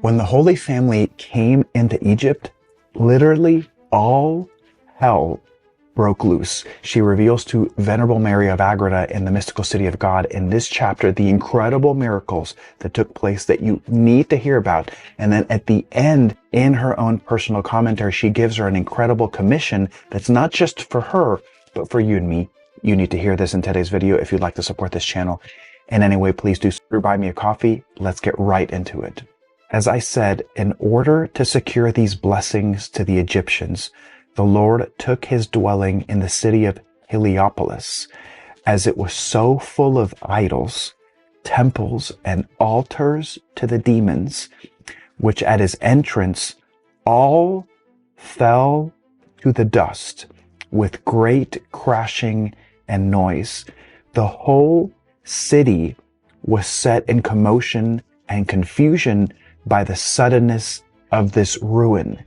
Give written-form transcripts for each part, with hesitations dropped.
When the Holy Family came into Egypt, literally all hell broke loose. She reveals to Venerable Mary of Agreda in the Mystical City of God in this chapter the incredible miracles that took place that you need to hear about. And then at the end, in her own personal commentary, she gives her an incredible commission that's not just for her, but for you and me. You need to hear this in today's video if you'd like to support this channel. In any way, please do buy me a coffee. Let's get right into it. As I said, in order to secure these blessings to the Egyptians, the Lord took his dwelling in the city of Heliopolis, as it was so full of idols, temples, and altars to the demons, which at his entrance all fell to the dust with great crashing and noise. The whole city was set in commotion and confusion by the suddenness of this ruin.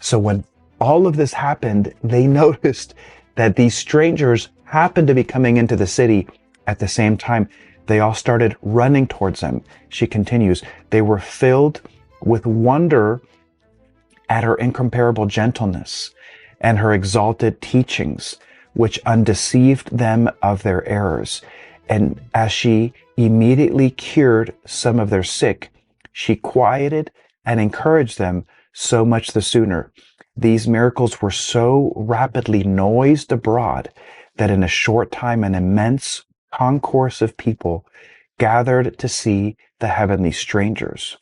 So when all of this happened, they noticed that these strangers happened to be coming into the city at the same time. They all started running towards them. She continues, they were filled with wonder at her incomparable gentleness and her exalted teachings, which undeceived them of their errors. And as she immediately cured some of their sick, she quieted and encouraged them so much the sooner. These miracles were so rapidly noised abroad that in a short time an immense concourse of people gathered to see the heavenly strangers.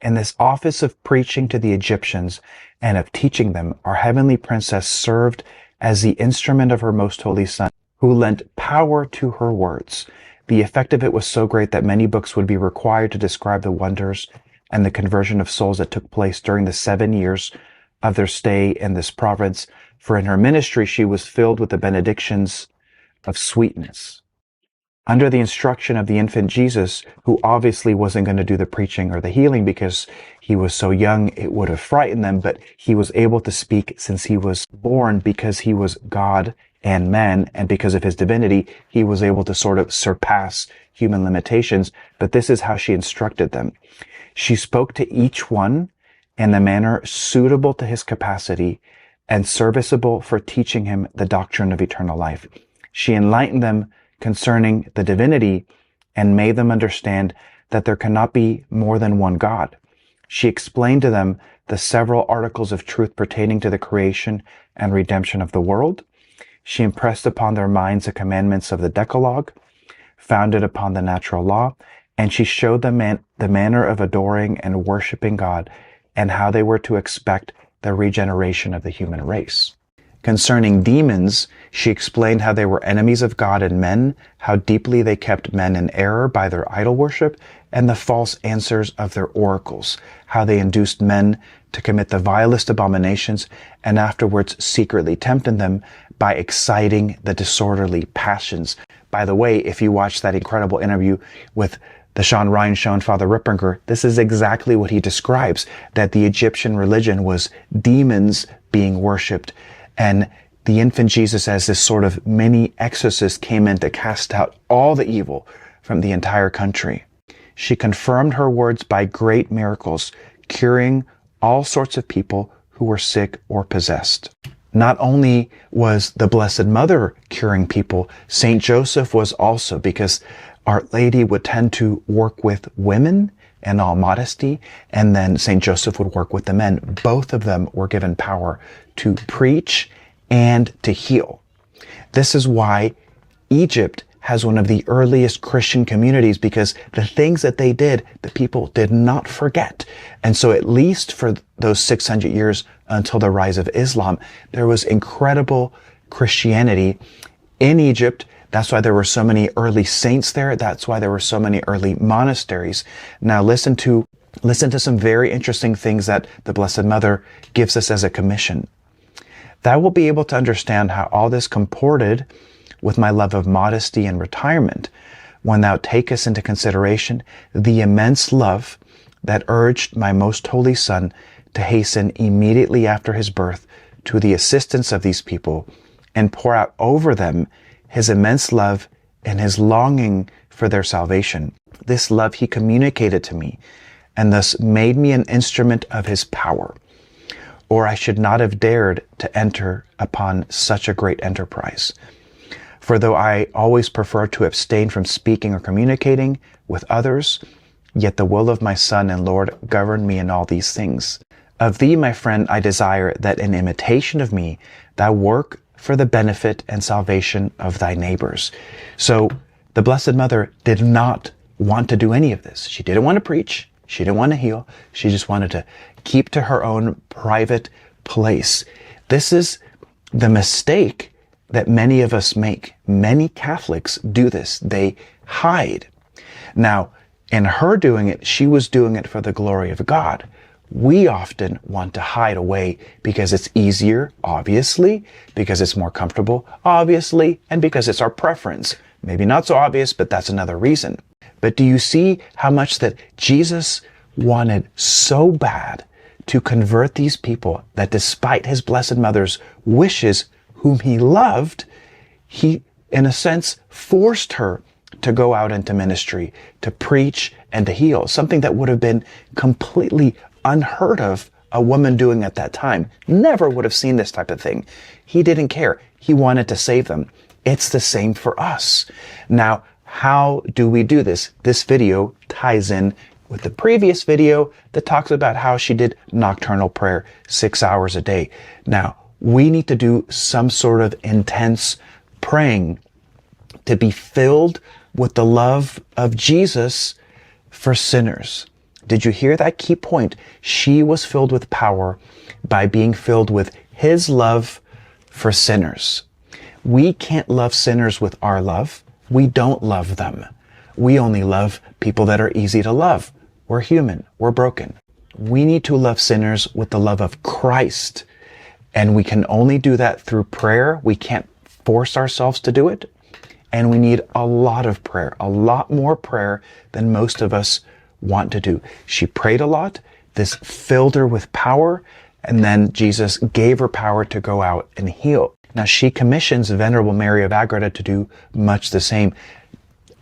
In this office of preaching to the Egyptians and of teaching them, our heavenly princess served as the instrument of her most holy Son, who lent power to her words. The effect of it was so great that many books would be required to describe the wonders and the conversion of souls that took place during the 7 years of their stay in this province. For in her ministry, she was filled with the benedictions of sweetness. Under the instruction of the infant Jesus, who obviously wasn't going to do the preaching or the healing because he was so young, it would have frightened them, but he was able to speak since he was born because he was God and man, and because of his divinity, he was able to sort of surpass human limitations. But this is how she instructed them. She spoke to each one in the manner suitable to his capacity and serviceable for teaching him the doctrine of eternal life. She enlightened them concerning the divinity and made them understand that there cannot be more than one God. She explained to them the several articles of truth pertaining to the creation and redemption of the world. She impressed upon their minds the commandments of the Decalogue, founded upon the natural law, and she showed them the manner of adoring and worshiping God and how they were to expect the regeneration of the human race. Concerning demons, she explained how they were enemies of God and men, how deeply they kept men in error by their idol worship, and the false answers of their oracles, how they induced men to commit the vilest abominations, and afterwards secretly tempted them by exciting the disorderly passions. By the way, if you watch that incredible interview with the Sean Ryan Show and Father Ripperger, this is exactly what he describes, that the Egyptian religion was demons being worshipped. And the infant Jesus, as this sort of mini exorcist, came in to cast out all the evil from the entire country. She confirmed her words by great miracles, curing all sorts of people who were sick or possessed. Not only was the Blessed Mother curing people, Saint Joseph was also, because Our Lady would tend to work with women in all modesty, and then Saint Joseph would work with the men. Both of them were given power to preach and to heal. This is why Egypt has one of the earliest Christian communities, because the things that they did, the people did not forget. And so at least for those 600 years until the rise of Islam, there was incredible Christianity in Egypt. That's why there were so many early saints there. That's why there were so many early monasteries. Now listen to some very interesting things that the Blessed Mother gives us as a commission. Thou wilt be able to understand how all this comported with my love of modesty and retirement, when thou takest into consideration the immense love that urged my most holy Son to hasten immediately after his birth to the assistance of these people and pour out over them his immense love and his longing for their salvation. This love he communicated to me and thus made me an instrument of his power. Or I should not have dared to enter upon such a great enterprise. For though I always prefer to abstain from speaking or communicating with others, yet the will of my Son and Lord governed me in all these things. Of thee, my friend, I desire that in imitation of me, thou work for the benefit and salvation of thy neighbors. So the Blessed Mother did not want to do any of this. She didn't want to preach. She didn't want to heal. She just wanted to keep to her own private place. This is the mistake that many of us make. Many Catholics do this. They hide. Now, in her doing it, she was doing it for the glory of God. We often want to hide away because it's easier, obviously, because it's more comfortable, obviously, and because it's our preference. Maybe not so obvious, but that's another reason. But do you see how much that Jesus wanted so bad to convert these people that despite his Blessed Mother's wishes, whom he loved, he, in a sense, forced her to go out into ministry, to preach and to heal, something that would have been completely unheard of a woman doing at that time. Never would have seen this type of thing. He didn't care. He wanted to save them. It's the same for us. Now, how do we do this? This video ties in with the previous video that talks about how she did nocturnal prayer 6 hours a day. Now, we need to do some sort of intense praying to be filled with the love of Jesus for sinners. Did you hear that key point? She was filled with power by being filled with his love for sinners. We can't love sinners with our love. We don't love them. We only love people that are easy to love. We're human. We're broken. We need to love sinners with the love of Christ. And we can only do that through prayer. We can't force ourselves to do it. And we need a lot of prayer, a lot more prayer than most of us want to do. She prayed a lot. This filled her with power. And then Jesus gave her power to go out and heal. Now, she commissions Venerable Mary of Agreda to do much the same.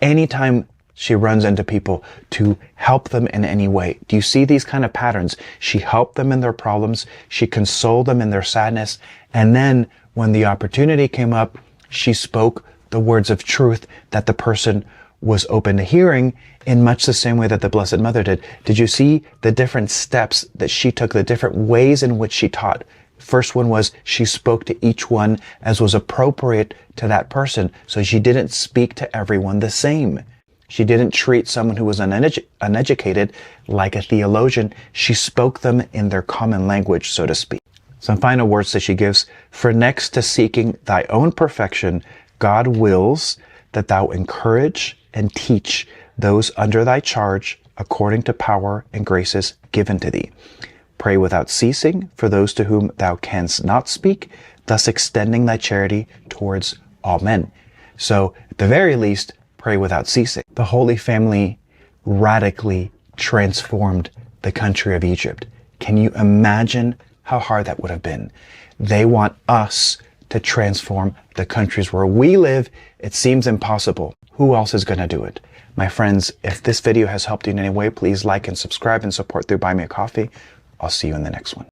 Anytime she runs into people, to help them in any way. Do you see these kind of patterns? She helped them in their problems. She consoled them in their sadness. And then when the opportunity came up, she spoke the words of truth that the person was open to hearing in much the same way that the Blessed Mother did. Did you see the different steps that she took, the different ways in which she taught? First one was she spoke to each one as was appropriate to that person. So she didn't speak to everyone the same. She didn't treat someone who was uneducated like a theologian. She spoke them in their common language, so to speak. Some final words that she gives. For next to seeking thy own perfection, God wills that thou encourage and teach those under thy charge according to power and graces given to thee. Pray without ceasing for those to whom thou canst not speak, thus extending thy charity towards all men. So, at the very least, pray without ceasing. The Holy Family radically transformed the country of Egypt. Can you imagine how hard that would have been? They want us to transform the countries where we live. It seems impossible. Who else is going to do it? My friends, if this video has helped you in any way, please like and subscribe and support through Buy Me a Coffee. I'll see you in the next one.